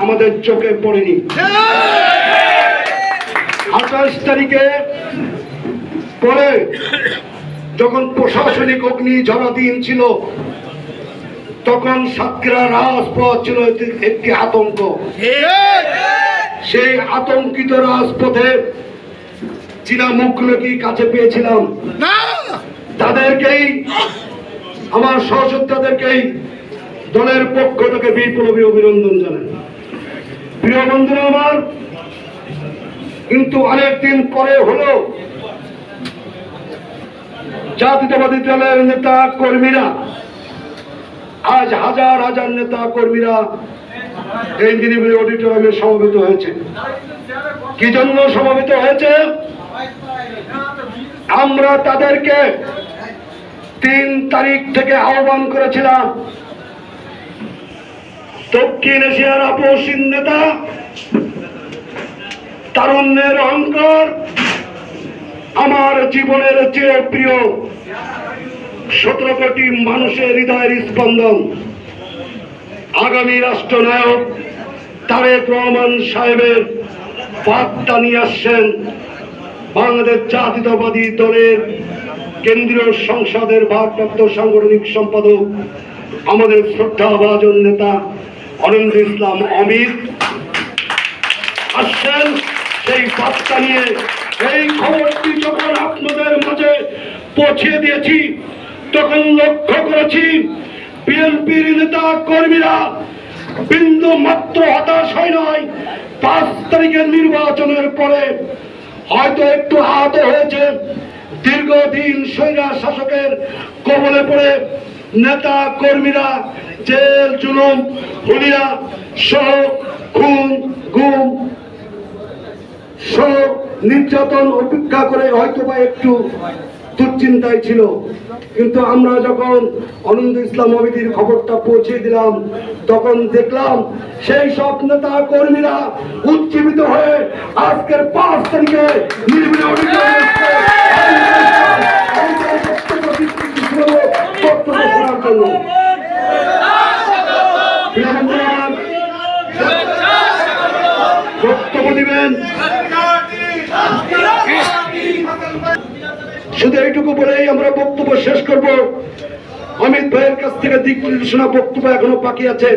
আমাদের চোখে পড়েনি। 28 তারিখে পরে যখন প্রশাসনিক অগ্নিঝরা দিন ছিল, তখন সাতক্ষীরা রাজপথ ছিল একটি আতঙ্ক। সেই আতঙ্কিত রাজপথে চীনা মুখগুলোকে কাছে পেয়েছিলাম, তাদেরকেই, আমার সহযোদ্ধাদেরকেই দলের পক্ষ থেকে বিপ্লবী অভিনন্দন জানাই। প্রিয় বন্ধুরা আমার, কিন্তু অনেকদিন পরে হলো জাতীয়তাবাদী দলের নেতা কর্মীরা, আজ হাজার হাজার নেতা কর্মীরা এই নিরিবিলি অডিটোরিয়ামে সমবেত হয়েছে। কি জন্য সমবেত হয়েছে? আমরা তাদেরকে 3 তারিখ থেকে আহ্বান করেছিলাম, দক্ষিণ এশিয়ার আপসীন নেতা, তারুণ্যের অহংকার, আমার জীবনের চেয়ে প্রিয় 17 কোটি মানুষের হৃদয়ের স্পন্দন, আগামী রাষ্ট্রনায়ক তারেক রহমান সাহেবের বার্তা নিয়ে আসছেন বাংলাদেশ জাতীয়তাবাদী দলের কেন্দ্রীয় সংসদের ভারপ্রাপ্ত সাংগঠনিক সম্পাদক, আমাদের শ্রদ্ধাভাজন নেতা অনিন্দ ইসলাম অমিত আসছেন। সেই বার্তা নিয়ে এই খবরটি যখন আপনাদের মাঝে পৌঁছে দিয়েছি, তখন লক্ষ্য করেছি বিএনপির নেতা কর্মীরা বিন্দু মাত্র হতাশ হয় নাই। 5 তারিখের নির্বাচনের পরে হয়তো একটু আহত হয়েছে। দীর্ঘদিন স্বৈরা শাসকের কবলে পড়ে নেতা কর্মীরা জেল, জুলুম, হুলিয়া সহ খুন, গুম সহ নির্যাতন উপেক্ষা করে হয়তো বা একটু দুশ্চিন্তায় ছিল। কিন্তু আমরা যখন অনিন্দ ইসলাম অমিতির খবরটা পৌঁছে দিলাম, তখন দেখলাম সেই সব নেতা কর্মীরা উজ্জীবিত হয়ে আজকের 5 তারিখে নিরিবিলি অডিটোরিয়ামে বক্তব্য শোনার জন্য বক্তব্য দিবেন। শুধু এইটুকু বলেই আমরা বক্তব্য শেষ করব। অমিত ভাইয়ের কাছ থেকে দিক নির্দেশনা বক্তব্য এখনো বাকি আছে।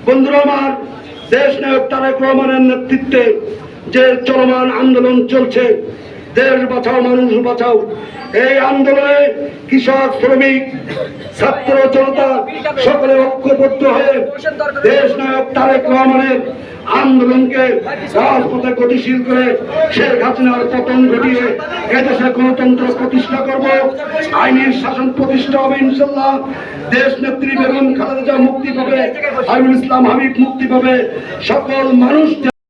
বন্ধুরা আমার, দেশ নায়ক তারেক রহমানের নেতৃত্বে যে চলমান আন্দোলন চলছে, দেশ বাঁচাও মানুষ বাঁচাও, এই আন্দোলনে কৃষক, শ্রমিক, ছাত্র, জনতা সকলে ঐক্যবদ্ধ হয়ে দেশ নায়ক তারেক রহমানের আন্দোলনকে রাজপথে গতিশীল করে শেখ হাসিনার পতন ঘটিয়ে এদেশে গণতন্ত্র প্রতিষ্ঠা করব, আইনের শাসন প্রতিষ্ঠা হবে ইনশাল্লাহ। দেশ নেত্রী বেগম খালেদা জিয়া মুক্তি পাবে, হাবিবুল ইসলাম হাবিব মুক্তি পাবে, সকল মানুষ